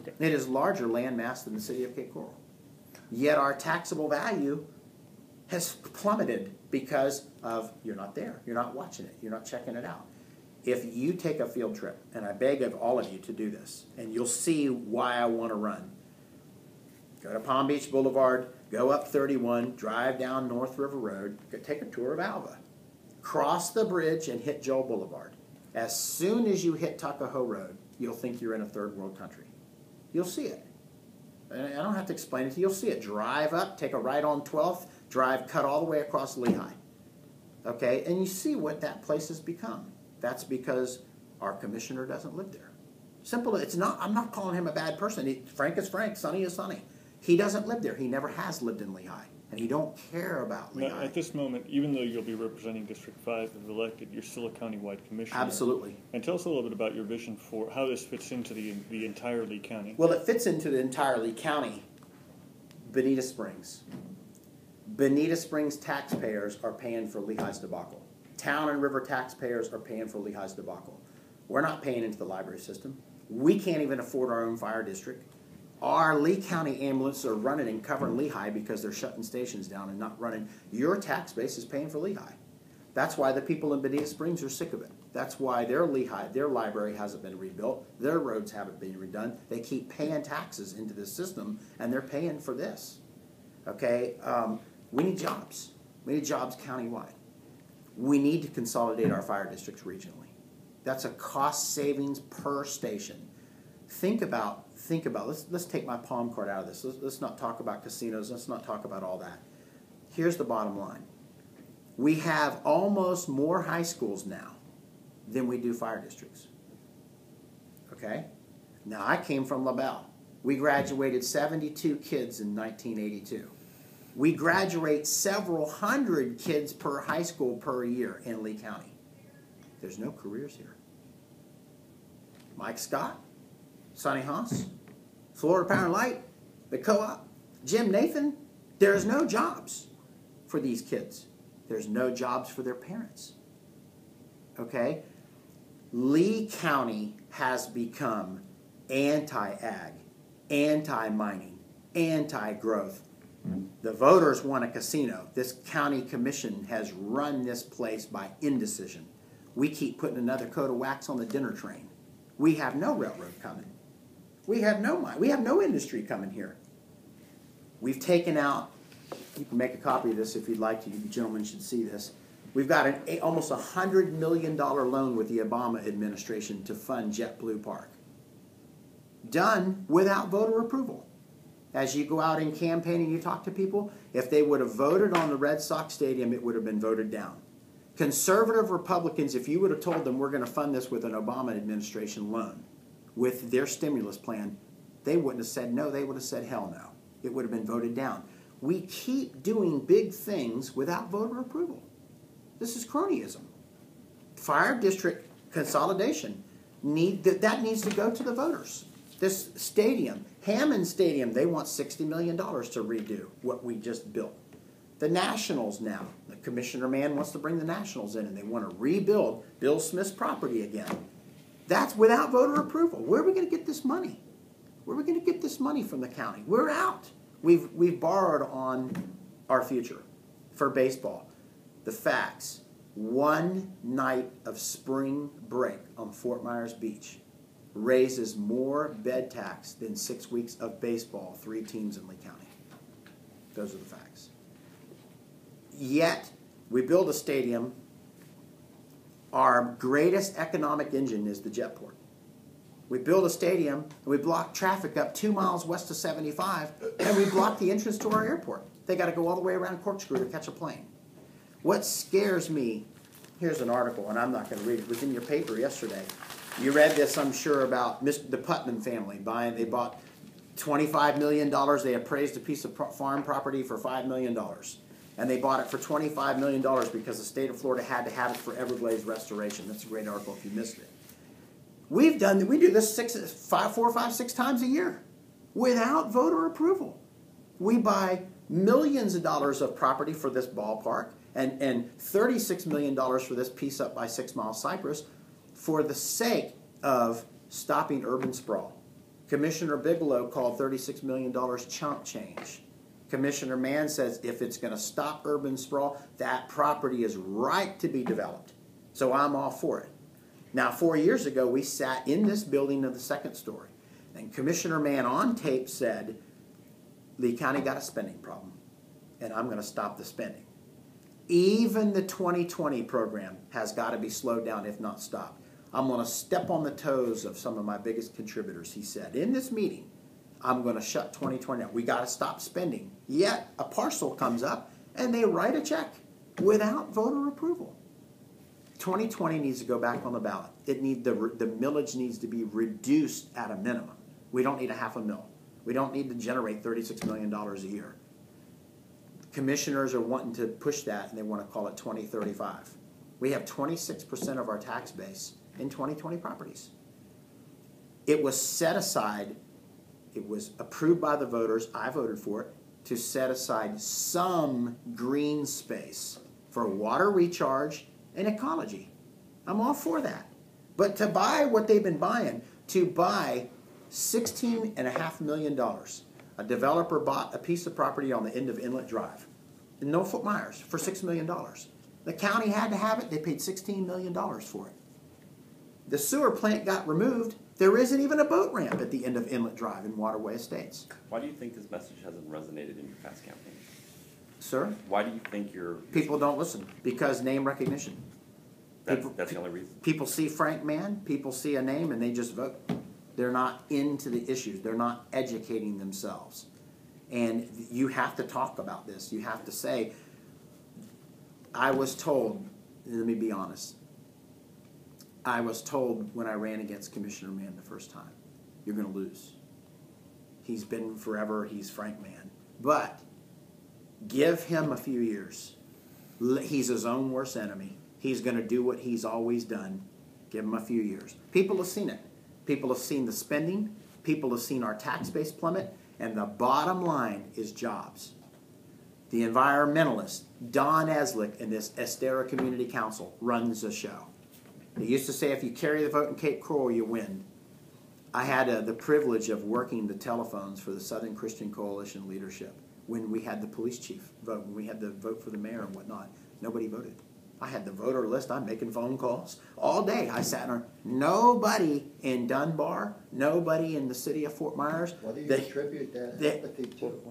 Okay. It is larger land mass than the city of Cape Coral. Yet our taxable value has plummeted because of you're not there, you're not watching it, you're not checking it out. If you take a field trip, and I beg of all of you to do this, and you'll see why I want to run. Go to Palm Beach Boulevard, go up 31, drive down North River Road, go take a tour of Alva. Cross the bridge and hit Joel Boulevard. As soon as you hit Tuckahoe Road, you'll think you're in a third world country. You'll see it. I don't have to explain it to you. You'll see it. Drive up, take a right on 12th, drive, cut all the way across Lehigh. Okay, and you see what that place has become. That's because our commissioner doesn't live there. Simple. It's not. I'm not calling him a bad person. Frank is Frank. Sonny is Sonny. He doesn't live there. He never has lived in Lehigh, and he don't care about Lehigh. Now, at this moment, even though you'll be representing District 5 if elected, you're still a countywide commissioner. Absolutely. And tell us a little bit about your vision for how this fits into the entire Lee County. Well, it fits into the entire Lee County. Bonita Springs. Bonita Springs taxpayers are paying for Lehigh's debacle. Town and river taxpayers are paying for Lehigh's debacle. We're not paying into the library system. We can't even afford our own fire district. Our Lee County ambulances are running and covering Lehigh because they're shutting stations down and not running. Your tax base is paying for Lehigh. That's why the people in Bonita Springs are sick of it. That's why their library hasn't been rebuilt. Their roads haven't been redone. They keep paying taxes into this system, and they're paying for this. Okay? We need jobs. We need jobs countywide. We need to consolidate our fire districts regionally. That's a cost savings per station. Think about, let's take my palm card out of this. Let's not talk about casinos. Let's not talk about all that. Here's the bottom line. We have almost more high schools now than we do fire districts. Okay? Now, I came from LaBelle. We graduated 72 kids in 1982. We graduate several hundred kids per high school per year in Lee County. There's no careers here. Mike Scott, Sonny Haas, Florida Power and Light, the co-op, Jim Nathan, there's no jobs for these kids. There's no jobs for their parents. Okay? Lee County has become anti-ag, anti-mining, anti-growth. The voters want a casino. This county commission has run this place by indecision. We keep putting another coat of wax on the dinner train. We have no railroad coming. We have no industry coming here. We've taken out, you can make a copy of this if you'd like to, you gentlemen should see this. We've got almost $100 million loan with the Obama administration to fund JetBlue Park. Done without voter approval. As you go out in campaign and you talk to people, if they would have voted on the Red Sox Stadium, it would have been voted down. Conservative Republicans, if you would have told them we're going to fund this with an Obama administration loan, with their stimulus plan, they wouldn't have said no, they would have said hell no. It would have been voted down. We keep doing big things without voter approval. This is cronyism. Fire district consolidation, that needs to go to the voters. This stadium, Hammond Stadium, they want $60 million to redo what we just built. The Nationals now, the commissioner man wants to bring the Nationals in and they want to rebuild Bill Smith's property again. That's without voter approval. Where are we going to get this money? Where are we going to get this money from the county? We're out. We've borrowed on our future for baseball. The facts. One night of spring break on Fort Myers Beach raises more bed tax than 6 weeks of baseball, 3 teams in Lee County. Those are the facts. Yet, we build a stadium. Our greatest economic engine is the jetport. We build a stadium, and we block traffic up 2 miles west of 75, and we block the entrance to our airport. They got to go all the way around Corkscrew to catch a plane. What scares me, here's an article, and I'm not going to read it. It was in your paper yesterday. You read this, I'm sure, about the Putnam family buying. They bought $25 million. They appraised a piece of farm property for $5 million. And they bought it for $25 million because the state of Florida had to have it for Everglades restoration. That's a great article if you missed it. We do this 4, 5, 6 times a year without voter approval. We buy millions of dollars of property for this ballpark and $36 million for this piece up by 6 Mile Cypress for the sake of stopping urban sprawl. Commissioner Bigelow called $36 million chump change. Commissioner Mann says if it's going to stop urban sprawl, that property is ripe to be developed. So I'm all for it. Now, 4 years ago, we sat in this building of the second story, and Commissioner Mann on tape said, Lee County got a spending problem, and I'm going to stop the spending. Even the 2020 program has got to be slowed down, if not stopped. I'm going to step on the toes of some of my biggest contributors, he said. In this meeting, I'm going to shut 2020 down. We got to stop spending. Yet, a parcel comes up, and they write a check without voter approval. 2020 needs to go back on the ballot. The millage needs to be reduced at a minimum. We don't need a half a mil. We don't need to generate $36 million a year. Commissioners are wanting to push that, and they want to call it 2035. We have 26% of our tax base in 2020 properties. It was set aside, it was approved by the voters, I voted for it, to set aside some green space for water recharge and ecology. I'm all for that. But to buy what they've been buying, to buy $16.5 million, a developer bought a piece of property on the end of Inlet Drive in Norfolk Myers for $6 million. The county had to have it. They paid $16 million for it. The sewer plant got removed. There isn't even a boat ramp at the end of Inlet Drive in Waterway Estates. Why do you think this message hasn't resonated in your past campaign? Sir? Why do you think your People don't listen because name recognition. that's the only reason? People see Frank Mann, people see a name, and they just vote. They're not into the issues. They're not educating themselves. And you have to talk about this. You have to say, I was told, let me be honest, I was told when I ran against Commissioner Mann the first time, you're going to lose. He's been forever, he's Frank Mann. But give him a few years. He's his own worst enemy. He's going to do what he's always done. Give him a few years. People have seen it. People have seen the spending. People have seen our tax base plummet. And the bottom line is jobs. The environmentalist, Don Eslick, in this Estera Community Council, runs the show. They used to say if you carry the vote in Cape Coral, you win. I had the privilege of working the telephones for the Southern Christian Coalition leadership when we had the police chief vote, when we had the vote for the mayor and whatnot. Nobody voted. I had the voter list. I'm making phone calls all day. I sat there. Nobody in Dunbar, nobody in the city of Fort Myers. What do you attribute that apathy to?